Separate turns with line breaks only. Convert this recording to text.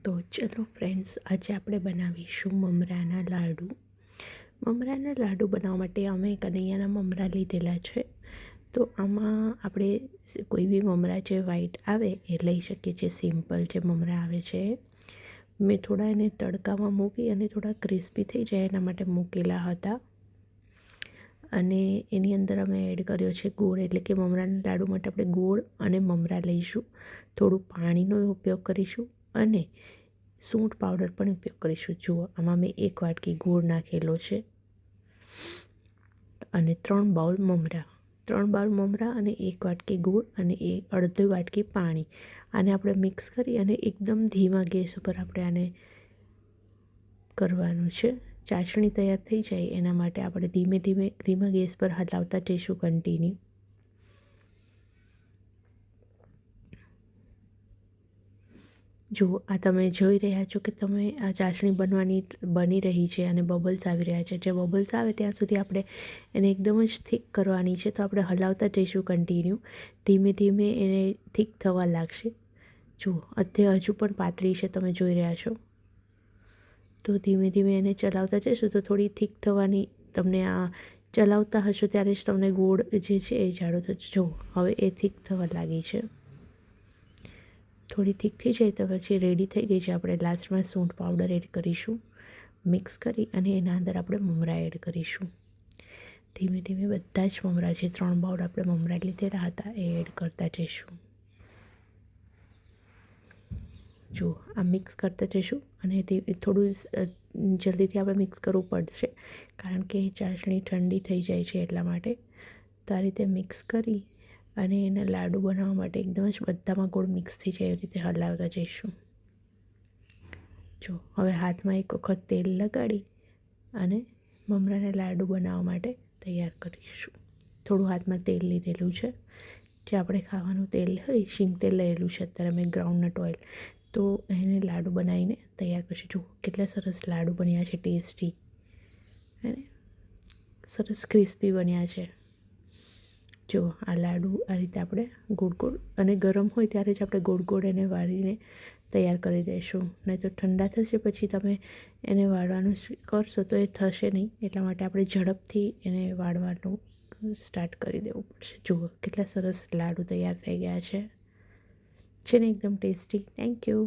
તો ચલો ફ્રેન્ડ્સ, આજે આપણે બનાવીશું મમરાના લાડુ. મમરાના લાડુ બનાવવા માટે અમે કનૈયાના મમરા લીધેલા છે. તો આમાં આપણે કોઈ બી મમરા જે વ્હાઈટ આવે એ લઈ શકીએ છીએ. સિમ્પલ જે મમરા આવે છે મેં થોડા એને તડકામાં મૂકી અને થોડા ક્રિસ્પી થઈ જાય એના માટે મૂકેલા હતા. અને એની અંદર અમે એડ કર્યો છે ગોળ, એટલે કે મમરાના લાડુ માટે આપણે ગોળ અને મમરા લઈશું. થોડું પાણીનો ઉપયોગ કરીશું અને સૂંઠ પાવડર પણ ઉપયોગ કરીશું. જુઓ, આમાં મેં 1 વાટકી ગોળ નાખેલો છે અને 3 બાઉલ મમરા અને 1 વાટકી ગોળ અને અડધી વાટકી પાણી. આને આપણે મિક્સ કરી અને એકદમ ધીમા ગેસ ઉપર આપણે આને કરવાનું છે. ચાસણી તૈયાર થઈ જાય એના માટે આપણે ધીમા ગેસ પર હલાવતા જઈશું કન્ટિન્યુ. જુઓ, આ તમે જોઈ રહ્યા છો કે આ ચાસણી બની રહી છે અને બબલ્સ આવી રહ્યા છે. જે બબલ્સ આવે ત્યાં સુધી આપણે એને એકદમ જ થીક કરવાની છે. તો આપણે હલાવતા જઈશું કન્ટિન્યુ. ધીમે ધીમે એને થીક થવા લાગશે. જુઓ, અત્યારે હજુ પણ પાતળી છે, તમે જોઈ રહ્યા છો. તો ધીમે ધીમે એને ચલાવતા જઈશું તો થોડી થીક થવાની, તમને આ ચલાવતા હશો ત્યારે જ તમને ગોળ જે છે એ જાડો થશે. જુઓ, હવે એ થીક થવા લાગી છે. થોડી થીક થઈ જાય તો પછી રેડી થઈ ગઈ છે. આપણે લાસ્ટમાં સૂંઠ પાવડર એડ કરીશું. મિક્સ કરી અને એના અંદર આપણે મમરા એડ કરીશું. ધીમે ધીમે બધા જ મમરા, જે 3 બાઉલ આપણે મમરા લીધેલા હતા એ એડ કરતા જઈશું. જુઓ, આ મિક્સ કરતા જઈશું અને તે થોડું જલ્દીથી આપણે મિક્સ કરવું પડશે, કારણ કે ચાસણી ઠંડી થઈ જાય છે એટલા માટે. તો આ રીતે મિક્સ કરી અને એના લાડુ બનાવવા માટે એકદમ જ બધામાં ગોળ મિક્સ થઈ જાય એવી રીતે હલાવતા જઈશું. જો, હવે હાથમાં એક વખત તેલ લગાડી અને મમરાના લાડુ બનાવવા માટે તૈયાર કરીશું. થોડું હાથમાં તેલ લીધેલું છે, જે આપણે ખાવાનું તેલ હોય, શીંગ તેલ લેલું છે અત્યારે મેં, ગ્રાઉન્ડનટ ઓઇલ. તો એને લાડુ બનાવીને તૈયાર કરીશું. જુઓ, કેટલા સરસ લાડુ બન્યા છે, ટેસ્ટી અને સરસ ક્રિસ્પી બન્યા છે. જો, આ લાડુ આ રીતે આપણે ગોળ અને ગરમ હોય ત્યારે જ આપણે ગોળ એને વાળીને તૈયાર કરી દઈશું. નહીં તો ઠંડા થશે પછી તમે એને વાળવાનું કરશો તો એ થશે નહીં. એટલા માટે આપણે ઝડપથી એને વાળવાનું સ્ટાર્ટ કરી દેવું પડશે. જુઓ, કેટલા સરસ લાડુ તૈયાર થઈ ગયા છે ને એકદમ ટેસ્ટી. Thank you.